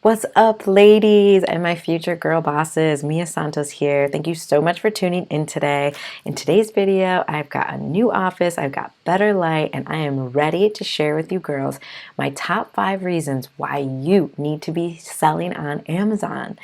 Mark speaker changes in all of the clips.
Speaker 1: What's up, ladies and my future girl bosses? Mia Santos here. Thank you so much for tuning in today. In today's video, I've got a new office, I've got better light, and I am ready to share with you girls my top 5 reasons why you need to be selling on Amazon.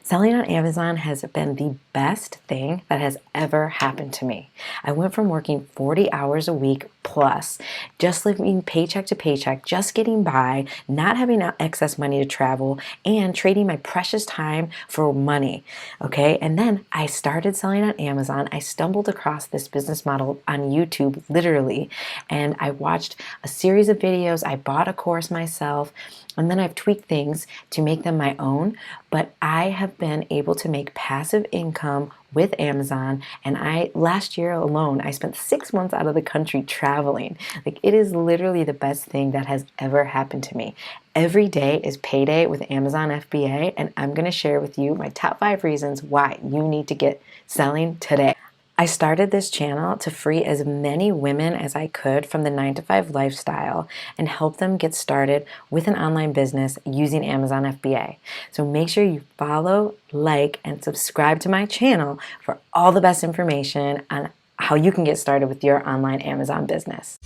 Speaker 1: Selling on Amazon has been the best thing that has ever happened to me. I went from working 40 hours a week plus, just living paycheck to paycheck, just getting by, not having excess money to travel, and trading my precious time for money. Okay, and then I started selling on Amazon. I stumbled across this business model on YouTube, literally, and I watched a series of videos. I bought a course myself, and then I've tweaked things to make them my own, but I have been able to make passive income with Amazon, and last year alone, I spent 6 months out of the country traveling. Like, it is literally the best thing that has ever happened to me. Every day is payday with Amazon FBA, and I'm going to share with you my top 5 reasons why you need to get selling today. I started this channel to free as many women as I could from the 9-to-5 lifestyle and help them get started with an online business using Amazon FBA. So make sure you follow, like, and subscribe to my channel for all the best information on how you can get started with your online Amazon business.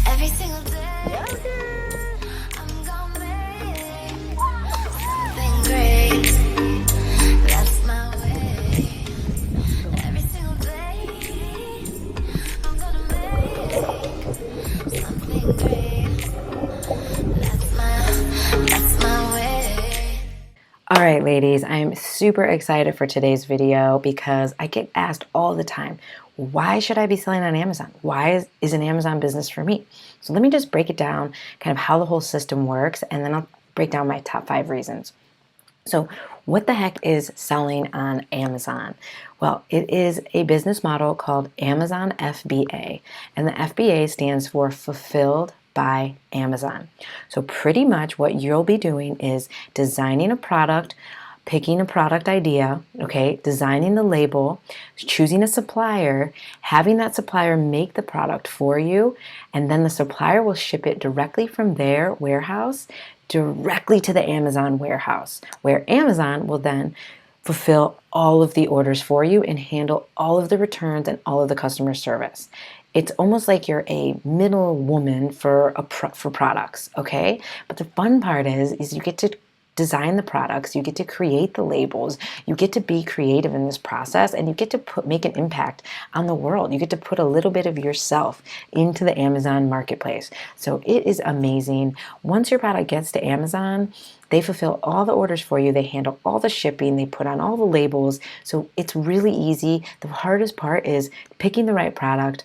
Speaker 1: Every single day. All right, ladies, I'm super excited for today's video because I get asked all the time, why should I be selling on Amazon? Why is an Amazon business for me? So let me just break it down, kind of how the whole system works, and then I'll break down my top 5 reasons. So what the heck is selling on Amazon? Well, it is a business model called Amazon FBA, and the FBA stands for Fulfilled by Amazon. So pretty much what you'll be doing is designing a product, picking a product idea, okay, designing the label, choosing a supplier, having that supplier make the product for you, and then the supplier will ship it directly from their warehouse directly to the Amazon warehouse, where Amazon will then fulfill all of the orders for you and handle all of the returns and all of the customer service. It's almost like you're a middle woman for products, okay? But the fun part is you get to design the products, you get to create the labels, you get to be creative in this process, and you get to make an impact on the world. You get to put a little bit of yourself into the Amazon marketplace. So it is amazing. Once your product gets to Amazon, they fulfill all the orders for you. They handle all the shipping. They put on all the labels. So it's really easy. The hardest part is picking the right product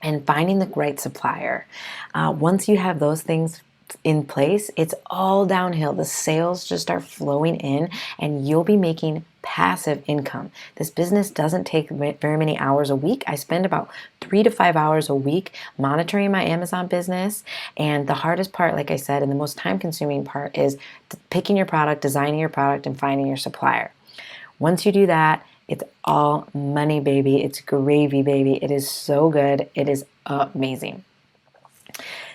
Speaker 1: and finding the right supplier. Once you have those things in place, it's all downhill. The sales just start flowing in and you'll be making passive income. This business doesn't take very many hours a week. I spend about 3 to 5 hours a week monitoring my Amazon business. And the hardest part, like I said, and the most time-consuming part is picking your product, designing your product, and finding your supplier. Once you do that, it's all money, baby. It's gravy, baby. It is so good. It is amazing.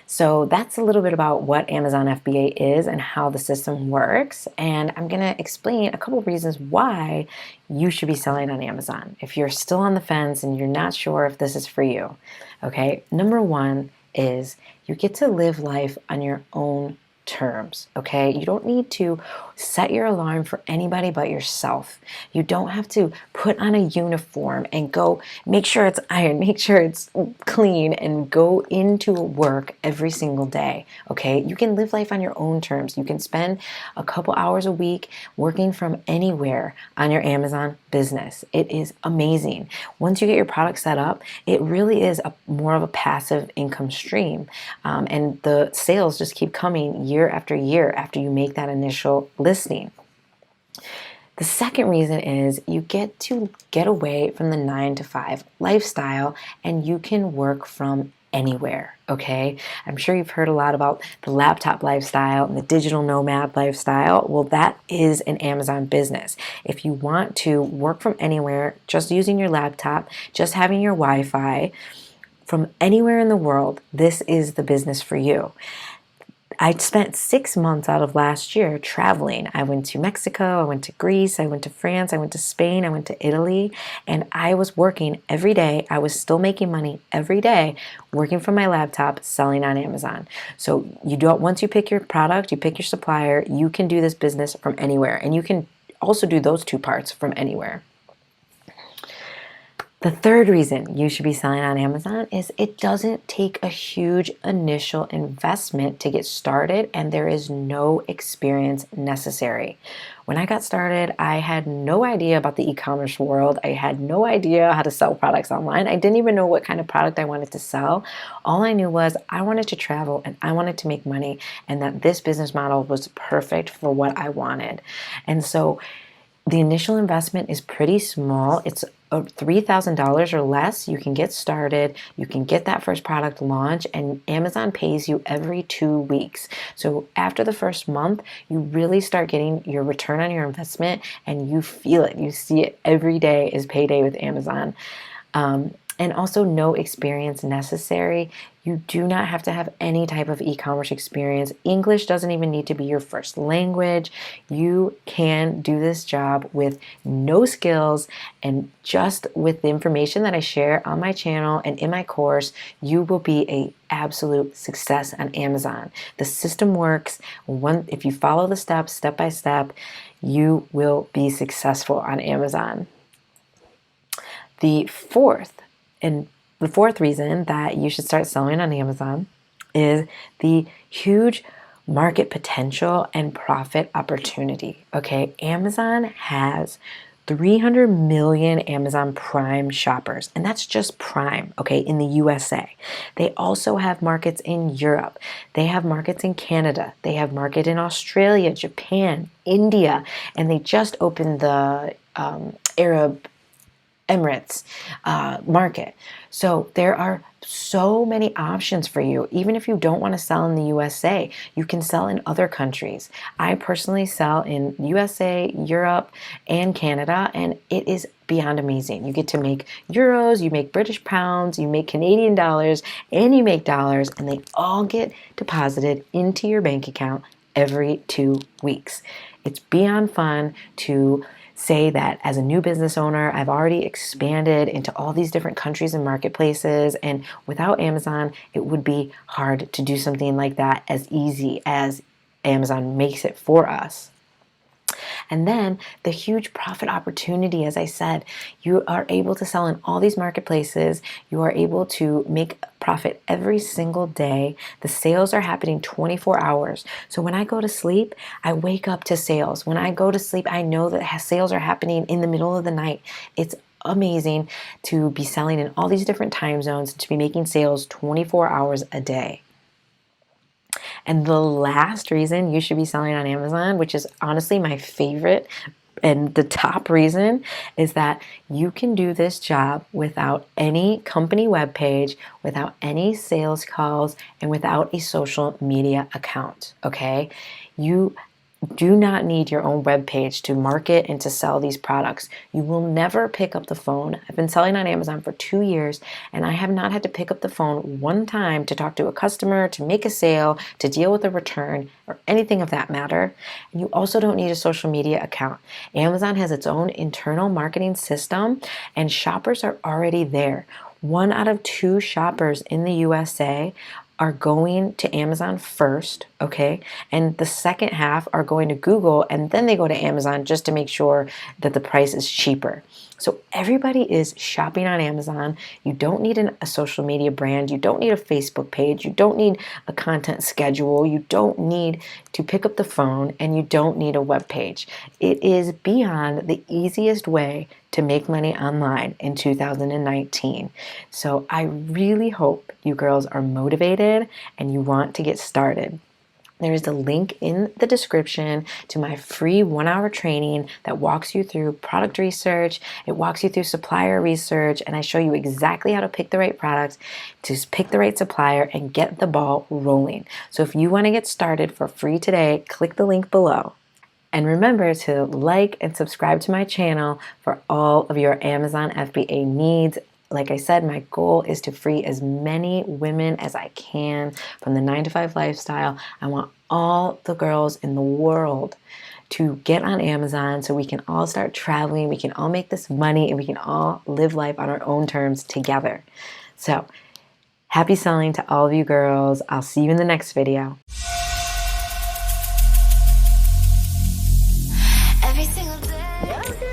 Speaker 1: So that's a little bit about what Amazon FBA is and how the system works. And I'm going to explain a couple of reasons why you should be selling on Amazon if you're still on the fence and you're not sure if this is for you. Okay, number 1 is you get to live life on your own terms, okay? You don't need to set your alarm for anybody but yourself. You don't have to put on a uniform and go make sure it's ironed, make sure it's clean, and go into work every single day, okay? You can live life on your own terms. You can spend a couple hours a week working from anywhere on your Amazon business. It is amazing. Once you get your product set up, it really is more of a passive income stream, and the sales just keep coming year after year after you make that initial listing. The second reason is you get to get away from the 9-to-5 lifestyle and you can work from anywhere, okay? I'm sure you've heard a lot about the laptop lifestyle and the digital nomad lifestyle. Well, that is an Amazon business. If you want to work from anywhere, just using your laptop, just having your Wi-Fi, from anywhere in the world, this is the business for you. I spent 6 months out of last year traveling. I went to Mexico, I went to Greece, I went to France, I went to Spain, I went to Italy, and I was working every day. I was still making money every day, working from my laptop, selling on Amazon. So once you pick your product, you pick your supplier, you can do this business from anywhere, and you can also do those two parts from anywhere. The third reason you should be selling on Amazon is it doesn't take a huge initial investment to get started, and there is no experience necessary. When I got started, I had no idea about the e-commerce world. I had no idea how to sell products online. I didn't even know what kind of product I wanted to sell. All I knew was I wanted to travel and I wanted to make money, and that this business model was perfect for what I wanted. And so the initial investment is pretty small. It's $3,000 or less. You can get started. You can get that first product launch, and Amazon pays you every 2 weeks. So after the first month, you really start getting your return on your investment, and you feel it. You see it every day is payday with Amazon. And also no experience necessary. You do not have to have any type of e-commerce experience. English doesn't even need to be your first language. You can do this job with no skills, and just with the information that I share on my channel and in my course, you will be an absolute success on Amazon. The system works. If you follow the steps step by step, you will be successful on Amazon. The fourth reason that you should start selling on Amazon is the huge market potential and profit opportunity. Okay, Amazon has 300 million Amazon Prime shoppers, and that's just Prime, okay, in the USA. They also have markets in Europe. They have markets in Canada. They have market in Australia, Japan, India, and they just opened the Arab Emirates market. So there are so many options for you. Even if you don't want to sell in the USA, you can sell in other countries. I personally sell in USA, Europe, and Canada, and it is beyond amazing. You get to make euros, you make British pounds, you make Canadian dollars, and you make dollars, and they all get deposited into your bank account every 2 weeks. It's beyond fun to say that as a new business owner, I've already expanded into all these different countries and marketplaces, and without Amazon, it would be hard to do something like that as easy as Amazon makes it for us. And then the huge profit opportunity, as I said, you are able to sell in all these marketplaces. You are able to make profit every single day. The sales are happening 24 hours. So when I go to sleep, I wake up to sales. When I go to sleep, I know that sales are happening in the middle of the night. It's amazing to be selling in all these different time zones, to be making sales 24 hours a day. And the last reason you should be selling on Amazon, which is honestly my favorite and the top reason, is that you can do this job without any company webpage, without any sales calls, and without a social media account, okay? You do not need your own webpage to market and to sell these products. You will never pick up the phone. I've been selling on Amazon for 2 years, and I have not had to pick up the phone one time to talk to a customer, to make a sale, to deal with a return, or anything of that matter. And you also don't need a social media account. Amazon has its own internal marketing system, and shoppers are already there. 1 out of 2 shoppers in the USA are going to Amazon first, okay? And the second half are going to Google, and then they go to Amazon just to make sure that the price is cheaper. So everybody is shopping on Amazon. You don't need a social media brand. You don't need a Facebook page. You don't need a content schedule. You don't need to pick up the phone, and you don't need a web page. It is beyond the easiest way to make money online in 2019. So I really hope you girls are motivated and you want to get started. There is a link in the description to my free 1-hour training that walks you through product research, it walks you through supplier research, and I show you exactly how to pick the right products, to pick the right supplier, and get the ball rolling. So if you want to get started for free today, click the link below. And remember to like and subscribe to my channel for all of your Amazon FBA needs. like I said, my goal is to free as many women as I can from the 9-to-5 lifestyle. I want all the girls in the world to get on Amazon so we can all start traveling, we can all make this money, and we can all live life on our own terms together. So happy selling to all of you girls. I'll see you in the next video.
Speaker 2: Every single day.